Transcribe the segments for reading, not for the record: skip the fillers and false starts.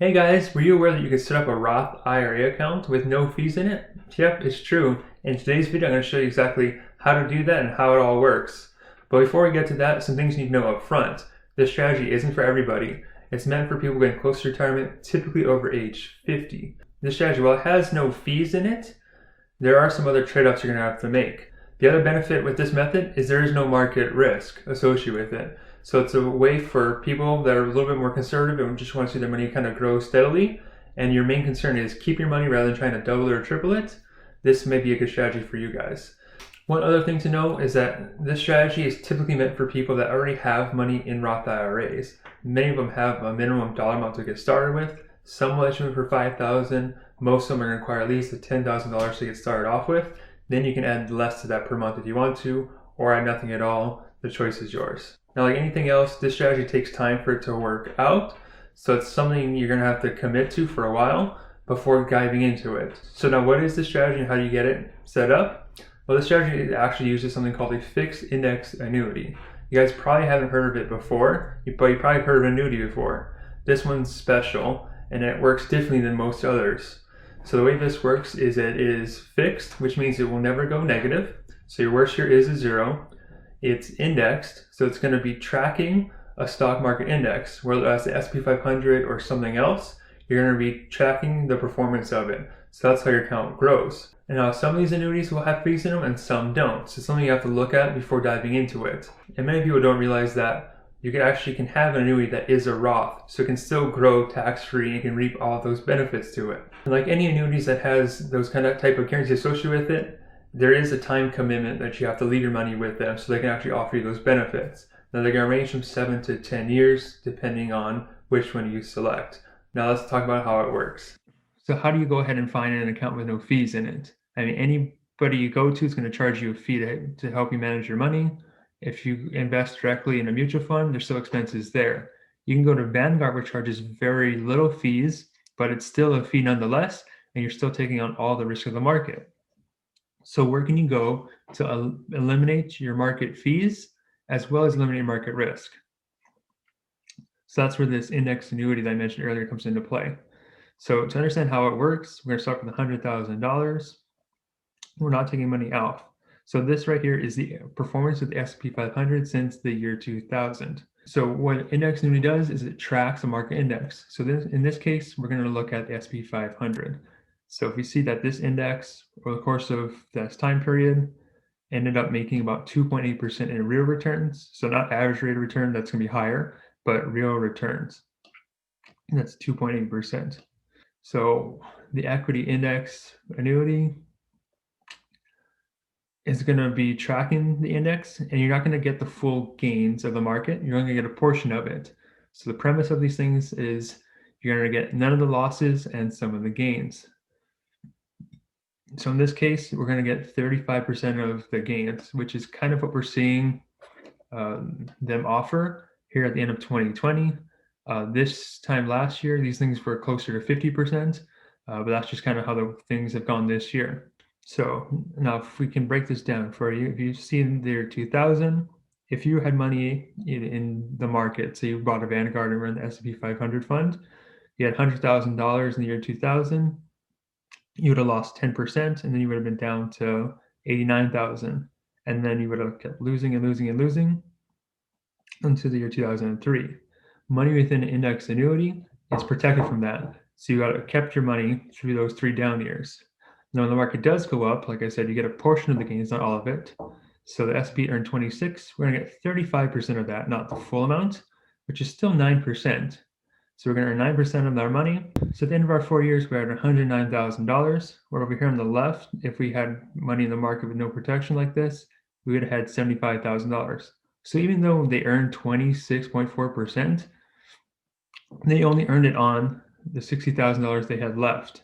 Hey guys, were you aware that you can set up a Roth IRA account with no fees in it? Yep, it's true. In today's video, I'm going to show you exactly how to do that and how it all works. But before we get to that, some things you need to know up front. This strategy isn't for everybody. It's meant for people getting close to retirement, typically over age 50. This strategy, while it has no fees in it, there are some other trade-offs you're going to have to make. The other benefit with this method is there is no market risk associated with it. So it's a way for people that are a little bit more conservative and just want to see their money kind of grow steadily. And your main concern is keep your money rather than trying to double or triple it. This may be a good strategy for you guys. One other thing to know is that this strategy is typically meant for people that already have money in Roth IRAs. Many of them have a minimum dollar amount to get started with. Some will let you in for $5,000. Most of them are going to require at least $10,000 to get started off with. Then you can add less to that per month if you want to, or add nothing at all. The choice is yours. Now, like anything else, this strategy takes time for it to work out. So it's something you're going to have to commit to for a while before diving into it. So now what is the strategy and how do you get it set up? Well, this strategy actually uses something called a fixed index annuity. You guys probably haven't heard of it before, but you probably heard of an annuity before. This one's special and it works differently than most others. So the way this works is it is fixed, which means it will never go negative. So your worst year is a zero. It's indexed, so it's going to be tracking a stock market index, whether that's the S&P 500 or something else. You're going to be tracking the performance of it. So that's how your account grows. And now some of these annuities will have fees in them and some don't. So it's something you have to look at before diving into it. And many people don't realize that you can have an annuity that is a Roth, so it can still grow tax-free and can reap all of those benefits to it. And like any annuities that has those kind of type of guarantees associated with it, there is a time commitment that you have to leave your money with them so they can actually offer you those benefits. Now they're going to range from 7 to 10 years depending on which one you select. Now let's talk about how it works. So how do you go ahead and find an account with no fees in it? I mean, anybody you go to is going to charge you a fee to help you manage your money. If you invest directly in a mutual fund, there's still expenses there. You can go to Vanguard, which charges very little fees, but it's still a fee nonetheless, and you're still taking on all the risk of the market. So where can you go to eliminate your market fees as well as eliminate market risk? So that's where this index annuity that I mentioned earlier comes into play. So to understand how it works, we're going to start with $100,000. We're not taking money out. So this right here is the performance of the S&P 500 since the year 2000. So what index annuity does is it tracks a market index. So in this case, we're going to look at the S&P 500. So if we see that this index over the course of this time period ended up making about 2.8% in real returns. So not average rate of return, that's going to be higher, but real returns. And that's 2.8%. So the equity index annuity is going to be tracking the index, and you're not going to get the full gains of the market. You're only going to get a portion of it. So the premise of these things is you're going to get none of the losses and some of the gains. So in this case, we're going to get 35% of the gains, which is kind of what we're seeing them offer here at the end of 2020. This time last year, these things were closer to 50%, but that's just kind of how the things have gone this year. So now if we can break this down for you, if you see in the year 2000, if you had money in the market, so you bought a Vanguard and run the S&P 500 fund, you had $100,000 in the year 2000, you would have lost 10%, and then you would have been down to 89,000. And then you would have kept losing and losing and losing until the year 2003. Money within an index annuity is protected from that. So you got kept your money through those 3 down years. Now, when the market does go up, like I said, you get a portion of the gains, not all of it. So the S&P earned 26. We're going to get 35% of that, not the full amount, which is still 9%. So we're going to earn 9% of our money. So at the end of our 4 years, we're at $109,000. Where over here on the left, if we had money in the market with no protection like this, we would have had $75,000. So even though they earned 26.4%, they only earned it on the $60,000 they had left.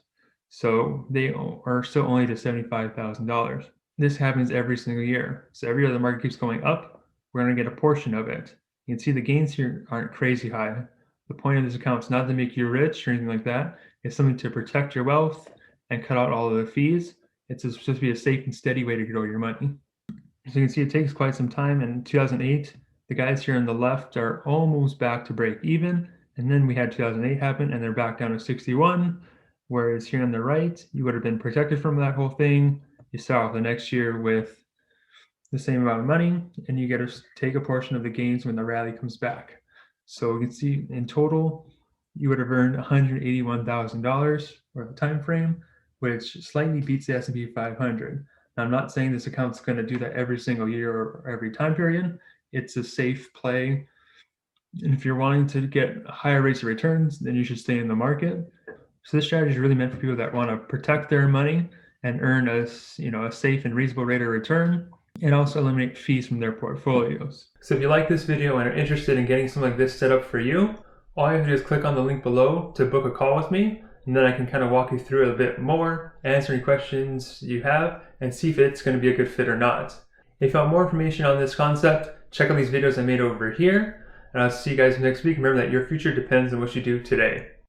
So they are still only to $75,000. This happens every single year. So every year the market keeps going up, we're going to get a portion of it. You can see the gains here aren't crazy high. The point of this account is not to make you rich or anything like that. It's something to protect your wealth and cut out all of the fees. It's supposed to be a safe and steady way to grow your money. So you can see it takes quite some time. In 2008, the guys here on the left are almost back to break even, And then we had 2008 happen, and they're back down to 61. Whereas here on the right, you would have been protected from that whole thing. You start off the next year with the same amount of money, and you get to take a portion of the gains when the rally comes back. So you can see in total, you would have earned $181,000 for the time frame, which slightly beats the S&P 500. Now, I'm not saying this account's going to do that every single year or every time period. It's a safe play. And if you're wanting to get higher rates of returns, then you should stay in the market. So this strategy is really meant for people that want to protect their money and earn a safe and reasonable rate of return, and also eliminate fees from their portfolios. So if you like this video and are interested in getting something like this set up for you, all you have to do is click on the link below to book a call with me, and then I can kind of walk you through it a bit more, answer any questions you have, and see if it's going to be a good fit or not. If you want more information on this concept, check out these videos I made over here, and I'll see you guys next week. Remember that your future depends on what you do today.